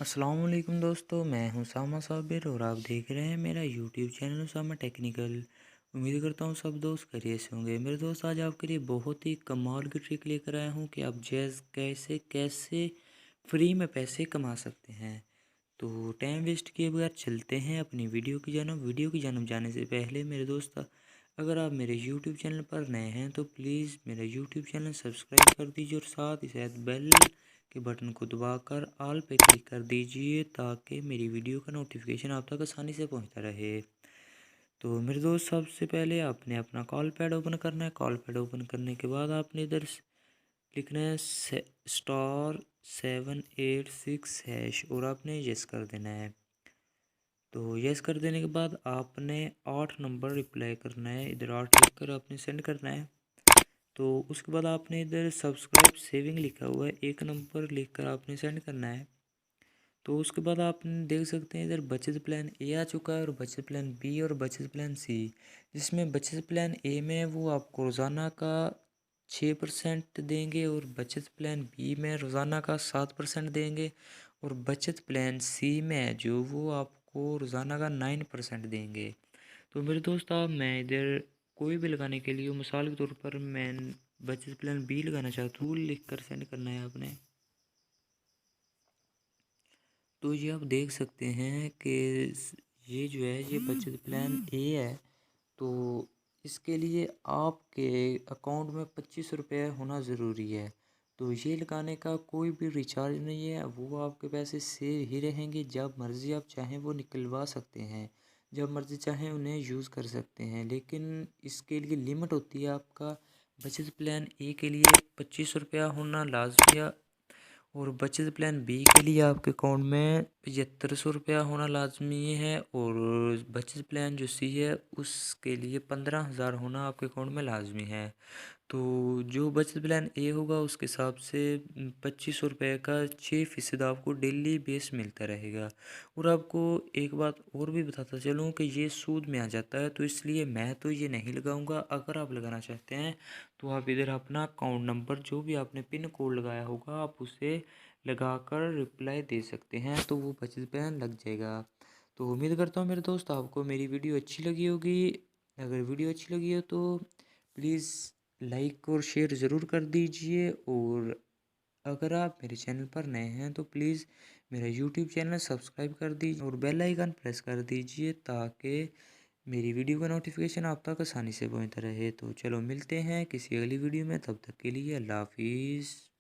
अस्सलाम वालेकुम दोस्तों, मैं हूं उसामा साबिर और आप देख रहे हैं मेरा यूट्यूब चैनल उसामा टेक्निकल। उम्मीद करता हूं सब दोस्त खैरियत से होंगे। मेरे दोस्त, आज आपके लिए बहुत ही कमाल की ट्रिक लेकर आया हूं कि आप जैज़ कैसे कैसे फ्री में पैसे कमा सकते हैं। तो टाइम वेस्ट किए बगैर चलते हैं अपनी वीडियो की जानब जाने से पहले मेरे दोस्त, अगर आप मेरे यूट्यूब चैनल पर नए हैं तो प्लीज़ मेरा यूट्यूब चैनल सब्सक्राइब कर दीजिए और साथ ही साथ बेल के बटन को दबाकर ऑल पे क्लिक कर दीजिए ताकि मेरी वीडियो का नोटिफिकेशन आप तक आसानी से पहुंचता रहे। तो मेरे दोस्त, सबसे पहले आपने अपना कॉल पैड ओपन करना है। कॉल पैड ओपन करने के बाद आपने इधर लिखना है *786# और आपने यस कर देना है। तो यस कर देने के बाद आपने 8 नंबर रिप्लाई करना है। इधर 8 लिख कर आपने सेंड करना है। तो उसके बाद आपने इधर सब्सक्राइब सेविंग लिखा हुआ है, 1 नंबर लिख कर आपने सेंड करना है। तो उसके बाद आप देख सकते हैं इधर बचत प्लान ए आ चुका है और बचत प्लान बी और बचत प्लान सी। जिसमें बचत प्लान ए में वो आपको रोज़ाना का 6% देंगे और बचत प्लान बी में रोज़ाना का 7% देंगे और बचत प्लान सी में जो वो आपको रोज़ाना का 9% देंगे। तो मेरे दोस्त, आप मैं इधर कोई भी लगाने के लिए मिसाल के तौर पर मैं बचत प्लान बी लगाना चाहता हूँ, लिख कर सेंड करना है आपने। तो ये आप देख सकते हैं कि ये जो है ये बचत प्लान ए है। तो इसके लिए आपके अकाउंट में 25 रुपये होना ज़रूरी है। तो ये लगाने का कोई भी रिचार्ज नहीं है, वो आपके पैसे सेव ही रहेंगे। जब मर्ज़ी आप चाहें वो निकलवा सकते हैं, जब मर्ज़ी चाहें उन्हें यूज़ कर सकते हैं। लेकिन इसके लिए लिमिट होती है। आपका बचत प्लान ए के लिए 25 रुपया होना लाजमी है और बचत प्लान बी के लिए आपके अकाउंट में 7500 रुपया होना लाजमी है और बचत प्लान जो सी है उसके लिए 15,000 होना आपके अकाउंट में लाजमी है। तो जो बचत प्लान ए होगा उसके हिसाब से 2500 रुपये का 6% आपको डेली बेस मिलता रहेगा। और आपको एक बात और भी बताता चलूँ कि ये सूद में आ जाता है, तो इसलिए मैं तो ये नहीं लगाऊंगा। अगर आप लगाना चाहते हैं तो आप इधर अपना अकाउंट नंबर जो भी आपने पिन कोड लगाया होगा आप उसे लगाकर रिप्लाई दे सकते हैं, तो वो बचत प्लान लग जाएगा। तो उम्मीद करता हूँ मेरे दोस्त आपको मेरी वीडियो अच्छी लगी होगी। अगर वीडियो अच्छी लगी हो तो प्लीज़ लाइक और शेयर ज़रूर कर दीजिए। और अगर आप मेरे चैनल पर नए हैं तो प्लीज़ मेरा यूट्यूब चैनल सब्सक्राइब कर दीजिए और बेल आइकन प्रेस कर दीजिए ताकि मेरी वीडियो का नोटिफिकेशन आप तक आसानी से पहुंचता रहे। तो चलो मिलते हैं किसी अगली वीडियो में, तब तक के लिए अल्लाह हाफिज़।